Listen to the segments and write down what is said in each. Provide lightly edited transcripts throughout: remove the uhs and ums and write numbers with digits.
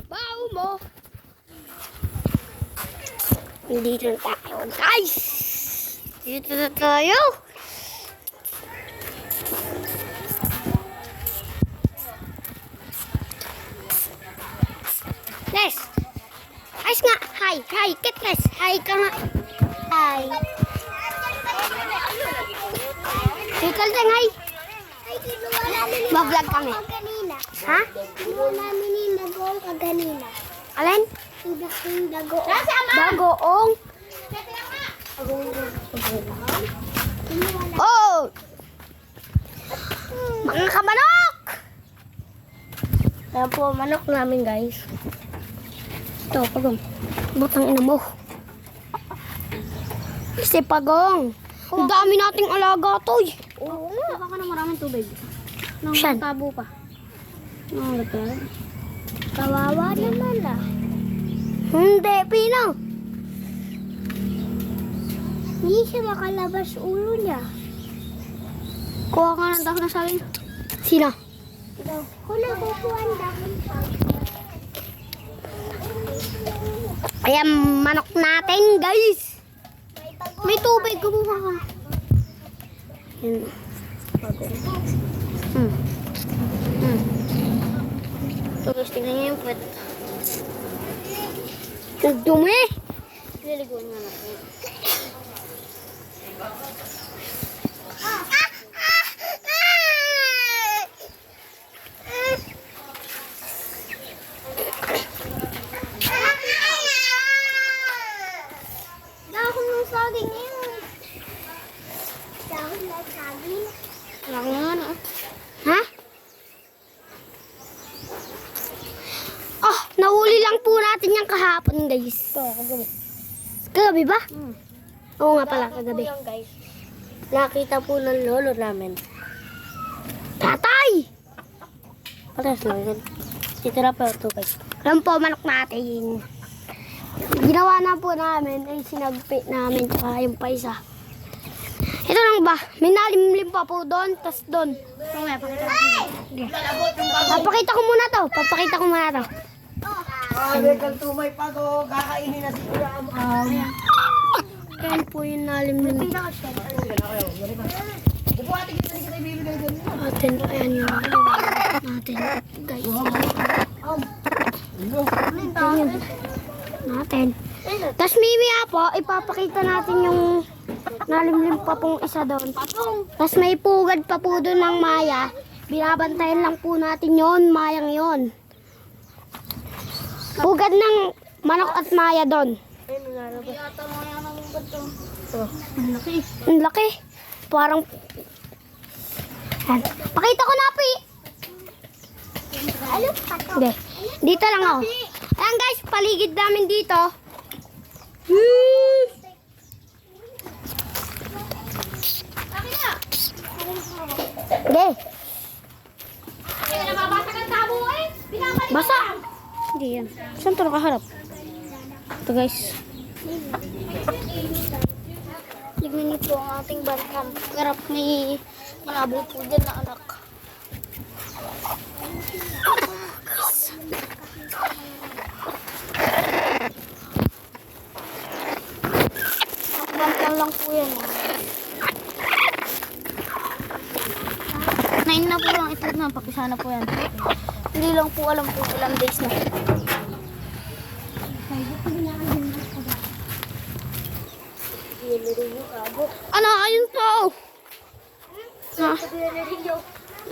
Baho mo. Dito na tayo, guys. Dito na tayo. Les. Ayos nga. Hi. Hi. Kitles. Hi ka nga. Hi. Kitles lang, hi. Mag-vlog kami. Ha? Kinuha namin yung dagoong kaganina. Alin? Yung dagoong. Bagoong. Oh! Mga kamanok! Ayan po, manok namin guys. Ito, pagong. Butang ina mo. Kasi pagong. Ang dami nating alaga, toy. Oo nga. Baka na maraming tubig. Saan? Tabo pa. Kawawa naman ah. Hindi, Pino. Hindi siya makalabas ulo niya. Kuha ka ng dahon na saging. Sino? Kung nakukuha ang dahon siya. Ayan, manok natin, guys. May tubig, kumuha ka. Yan. So guys, tingnan niyo yung puwet. Ang dumi. Niliguan nga natin. Dahon ng saging yun. Dahon ng saging. Wala nga na. Ha? Oh, nahuli lang po natin yung kahapon, guys. Ito, kagabi. Kagabi ba? Oo nga pala, kagabi. Yan guys. Nakita po ng lolo namin. Tatay! Pares lang yun. Titira pa ito guys. Alam po, manok natin. Ginawa na po namin, ay sinagpi namin, tsaka yung paisa. Ito lang ba? May nalimlim pa po doon, tas doon. Mamaya, pakita natin. Papakita ko muna to. Papakita ko muna to. Legal tumay pago, kakainin na si Kuya Am. Ayan po yung nalimlim. Natin, ayan yung natin. Guys. Ayan. Natin. Tapos mimia po, ipapakita natin yung nalimlim pa pong isa doon. Tapos may pugad pa po doon ng maya. Binabantayan lang po natin yon, mayang yon. Pugad ng manok at maya doon. Ang laki. Parang... Yan. Pakita ko na, Pi. Ano pa to? Hindi. Dito lang ako. Ayan guys, paligid namin dito. Hindi. Basa. Hindi yan. Saan ito nakaharap? Ito guys. Tignan niyo po ang ating bantam. Karap may malabo po dyan na anak. Bantam lang po yan. Nain na po lang itlog na. Pag-isa na po yan. Hindi lang po alam po ilang days na. Ano? Ayun po.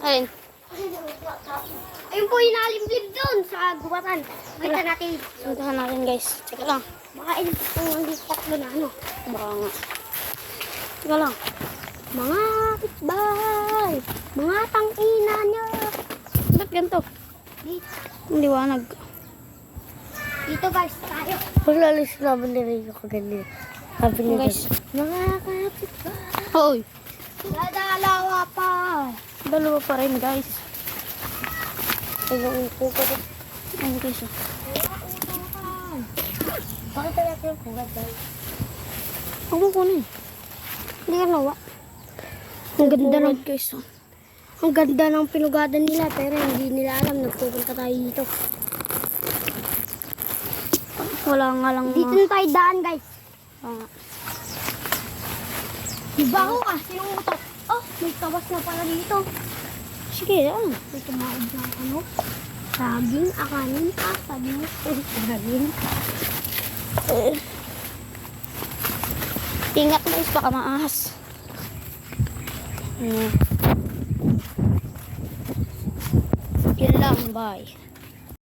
Ayun. Ayun po yung nalimlim doon sa gubatan. Kita natin. Puntahan natin guys. Teka lang. Baka kung hindi tatlo na ano. Baka nga. Teka lang. Mga pitbay. Mga tangina niya. Ba't ganito? Dito. Ang liwanag. Dito guys, tayo. Paglalis naman ni Rio kaganda. Sabi niya Guys. mga kapitbahay. Hoy. Dadalawa pa. Dalawa pa rin guys. Ayun po ko. Ano guys? Bakit talaga yung pugad guys? Huwag mo kunin. Hindi ka nawa. Ang ganda ng guys. ang ganda ng pinugadan nila pero hindi nila alam nagpupunta tayo dito. Wala nga lang Dito na tayo daan, guys. Ah, Diba ako sinuutot? Oh, may tawas na pala dito. sige, ah. May tumaod na ano. Saging, akanin, sabi mo. Saging. Ingat guys, baka maahas. Yun lang, bye.